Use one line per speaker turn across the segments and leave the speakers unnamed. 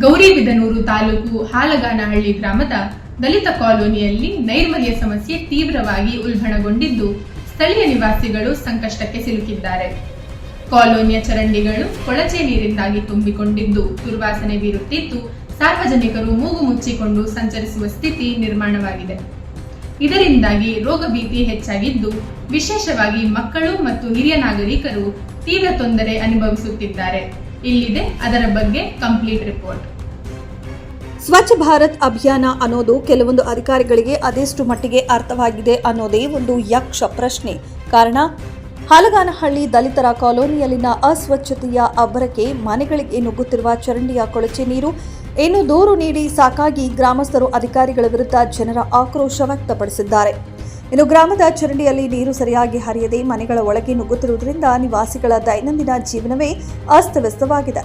ಗೌರಿಬಿದನೂರು ತಾಲೂಕು ಹಾಲಗಾನಹಳ್ಳಿ ಗ್ರಾಮದ ದಲಿತ ಕಾಲೋನಿಯಲ್ಲಿ ನೈರ್ಮಲ್ಯ ಸಮಸ್ಯೆ ತೀವ್ರವಾಗಿ ಉಲ್ಬಣಗೊಂಡಿದ್ದು ಸ್ಥಳೀಯ ನಿವಾಸಿಗಳು ಸಂಕಷ್ಟಕ್ಕೆ ಸಿಲುಕಿದ್ದಾರೆ. ಕಾಲೋನಿಯ ಚರಂಡಿಗಳು ಕೊಳಚೆ ನೀರಿಂದಾಗಿ ತುಂಬಿಕೊಂಡಿದ್ದು ದುರ್ವಾಸನೆ ಬೀರುತ್ತಿದ್ದು ಸಾರ್ವಜನಿಕರು ಮೂಗು ಮುಚ್ಚಿಕೊಂಡು ಸಂಚರಿಸುವ ಸ್ಥಿತಿ ನಿರ್ಮಾಣವಾಗಿದೆ. ಇದರಿಂದಾಗಿ ರೋಗ ಭೀತಿ ಹೆಚ್ಚಾಗಿದ್ದು ವಿಶೇಷವಾಗಿ ಮಕ್ಕಳು ಮತ್ತು ಹಿರಿಯ ನಾಗರಿಕರು ತೀವ್ರ ತೊಂದರೆ ಅನುಭವಿಸುತ್ತಿದ್ದಾರೆ. ಇಲ್ಲಿದೆ ಅದರ ಬಗ್ಗೆ ಕಂಪ್ಲೀಟ್ ರಿಪೋರ್ಟ್.
ಸ್ವಚ್ಛ ಭಾರತ್ ಅಭಿಯಾನ ಅನ್ನೋದು ಕೆಲವೊಂದು ಅಧಿಕಾರಿಗಳಿಗೆ ಅದೆಷ್ಟು ಮಟ್ಟಿಗೆ ಅರ್ಥವಾಗಿದೆ ಅನ್ನೋದೇ ಒಂದು ಯಕ್ಷ ಪ್ರಶ್ನೆ. ಕಾರಣ, ಹಾಲಗಾನಹಳ್ಳಿ ದಲಿತರ ಕಾಲೋನಿಯಲ್ಲಿನ ಅಸ್ವಚ್ಛತೆಯ ಅಬ್ಬರಕ್ಕೆ ಮನೆಗಳಿಗೆ ನುಗ್ಗುತ್ತಿರುವ ಚರಂಡಿಯ ಕೊಳಚೆ ನೀರು ಇನ್ನು ದೂರು ನೀಡಿ ಸಾಕಾಗಿ ಗ್ರಾಮಸ್ಥರು ಅಧಿಕಾರಿಗಳ ವಿರುದ್ಧ ಜನರ ಆಕ್ರೋಶ ವ್ಯಕ್ತಪಡಿಸಿದ್ದಾರೆ. ಇನ್ನು ಗ್ರಾಮದ ಚರಂಡಿಯಲ್ಲಿ ನೀರು ಸರಿಯಾಗಿ ಹರಿಯದೆ ಮನೆಗಳ ಒಳಗೆ ನುಗ್ಗುತ್ತಿರುವುದರಿಂದ ನಿವಾಸಿಗಳ ದೈನಂದಿನ ಜೀವನವೇ ಅಸ್ತವ್ಯಸ್ತವಾಗಿದೆ.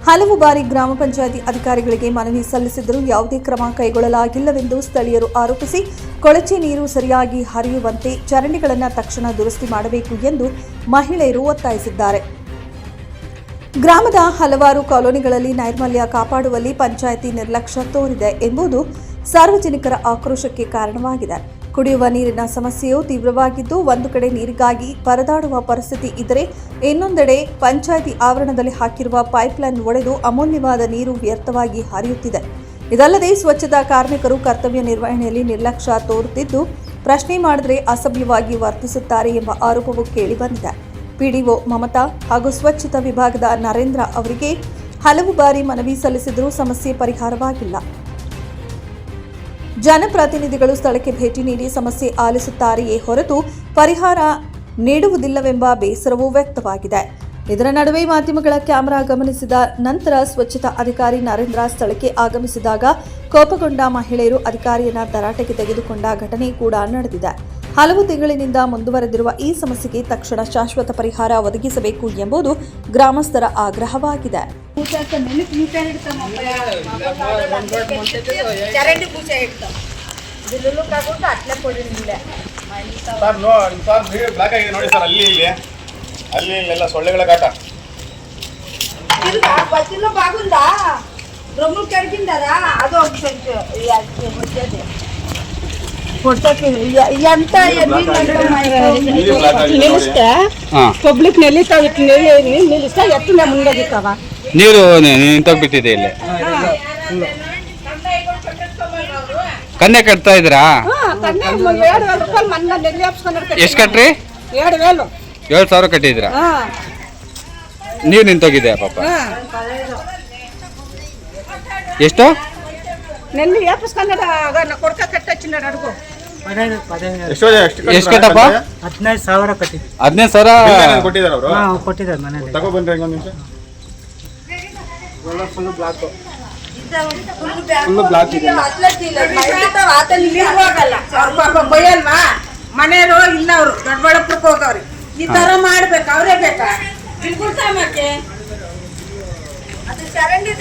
ಹಲವು ಬಾರಿ ಗ್ರಾಮ ಪಂಚಾಯಿತಿ ಅಧಿಕಾರಿಗಳಿಗೆ ಮನವಿ ಸಲ್ಲಿಸಿದರೂ ಯಾವುದೇ ಕ್ರಮ ಕೈಗೊಳ್ಳಲಾಗಿಲ್ಲವೆಂದು ಸ್ಥಳೀಯರು ಆರೋಪಿಸಿ ಕೊಳಚೆ ನೀರು ಸರಿಯಾಗಿ ಹರಿಯುವಂತೆ ಚರಂಡಿಗಳನ್ನು ತಕ್ಷಣ ದುರಸ್ತಿ ಮಾಡಬೇಕು ಎಂದು ಮಹಿಳೆಯರು ಒತ್ತಾಯಿಸಿದ್ದಾರೆ. ಗ್ರಾಮದ ಹಲವಾರು ಕಾಲೋನಿಗಳಲ್ಲಿ ನೈರ್ಮಲ್ಯ ಕಾಪಾಡುವಲ್ಲಿ ಪಂಚಾಯಿತಿ ನಿರ್ಲಕ್ಷ್ಯ ತೋರಿದೆ ಎಂಬುದು ಸಾರ್ವಜನಿಕರ ಆಕ್ರೋಶಕ್ಕೆ ಕಾರಣವಾಗಿದೆ. ಕುಡಿಯುವ ನೀರಿನ ಸಮಸ್ಯೆಯೂ ತೀವ್ರವಾಗಿದ್ದು, ಒಂದು ಕಡೆ ನೀರಿಗಾಗಿ ಪರದಾಡುವ ಪರಿಸ್ಥಿತಿ ಇದ್ದರೆ ಇನ್ನೊಂದೆಡೆ ಪಂಚಾಯಿತಿ ಆವರಣದಲ್ಲಿ ಹಾಕಿರುವ ಪೈಪ್ಲೈನ್ ಒಡೆದು ಅಮೂಲ್ಯವಾದ ನೀರು ವ್ಯರ್ಥವಾಗಿ ಹರಿಯುತ್ತಿದೆ. ಇದಲ್ಲದೆ ಸ್ವಚ್ಛತಾ ಕಾರ್ಮಿಕರು ಕರ್ತವ್ಯ ನಿರ್ವಹಣೆಯಲ್ಲಿ ನಿರ್ಲಕ್ಷ್ಯ ತೋರುತ್ತಿದ್ದು, ಪ್ರಶ್ನೆ ಮಾಡಿದರೆ ಅಸಭ್ಯವಾಗಿ ವರ್ತಿಸುತ್ತಾರೆ ಎಂಬ ಆರೋಪವು ಕೇಳಿಬಂದಿದೆ. ಪಿಡಿಒ ಮಮತಾ ಹಾಗೂ ಸ್ವಚ್ಛತಾ ವಿಭಾಗದ ನರೇಂದ್ರ ಅವರಿಗೆ ಹಲವು ಬಾರಿ ಮನವಿ ಸಲ್ಲಿಸಿದರೂ ಸಮಸ್ಯೆ ಪರಿಹಾರವಾಗಿಲ್ಲ. ಜನಪ್ರತಿನಿಧಿಗಳು ಸ್ಥಳಕ್ಕೆ ಭೇಟಿ ನೀಡಿ ಸಮಸ್ಯೆ ಆಲಿಸುತ್ತಾರೆಯೇ ಹೊರತು ಪರಿಹಾರ ನೀಡುವುದಿಲ್ಲವೆಂಬ ಬೇಸರವೂ ವ್ಯಕ್ತವಾಗಿದೆ. ಇದರ ನಡುವೆ ಮಾಧ್ಯಮಗಳ ಕ್ಯಾಮೆರಾ ಗಮನಿಸಿದ ನಂತರ ಸ್ವಚ್ಛತಾ ಅಧಿಕಾರಿ ನರೇಂದ್ರ ಸ್ಥಳಕ್ಕೆ ಆಗಮಿಸಿದಾಗ ಕೋಪಗೊಂಡ ಮಹಿಳೆಯರು ಅಧಿಕಾರಿಯನ್ನ ತರಾಟೆಗೆ ತೆಗೆದುಕೊಂಡ ಘಟನೆ ಕೂಡ ನಡೆದಿದೆ. ಹಲವು ತಿಂಗಳಿನಿಂದ ಮುಂದುವರೆದಿರುವ ಈ ಸಮಸ್ಯೆಗೆ ತಕ್ಷಣ ಶಾಶ್ವತ ಪರಿಹಾರ ಒದಗಿಸಬೇಕು ಎಂಬುದು ಗ್ರಾಮಸ್ಥರ ಆಗ್ರಹವಾಗಿದೆ.
సొళ్ళగల కాట
బాగుందా రొమ్ము కడిగిందా అదో నిలిస్తే పబ్లిక్ నిలుస్తావు ఇట్లా నిలిస్తే ఎట్లా ముందగిస్తావా
ನೀರು ನಿಂತೋಗಿ ಬಿಟ್ಟಿದೆ ಇಲ್ಲಿ. ಕನ್ಯಾ ಕಟ್ತಾ ಇದ್ರಾ? ಎಷ್ಟು ಕಟ್ರಿ? 7,000 ಕಟ್ಟಿದ್ರಾ? ನೀರು ನಿಂತೋಗಿದೆ ಪಾಪ. ಎಷ್ಟು?
ಎಷ್ಟು
ಕಟ್ಟಪ್ಪ?
15,000 ಕಟ್ಟಿ.
15,000
ಕೊಟ್ಟಿದ್ದಾರೆ ಮನೆ.
ಬೈಯಲ್ವಾ ಮನೆಯವರು ಇಲ್ಲ, ಅವರು ದೊಡ್ಡಬಳ್ಳಾಪುರಕ್ಕೆ ಹೋಗವ್ರಿ. ಈ ತರ ಮಾಡ್ಬೇಕು, ಅವರೇ ಬೇಕಾ ಮತ್ತೆ ಅದು ಚರಂಡಿ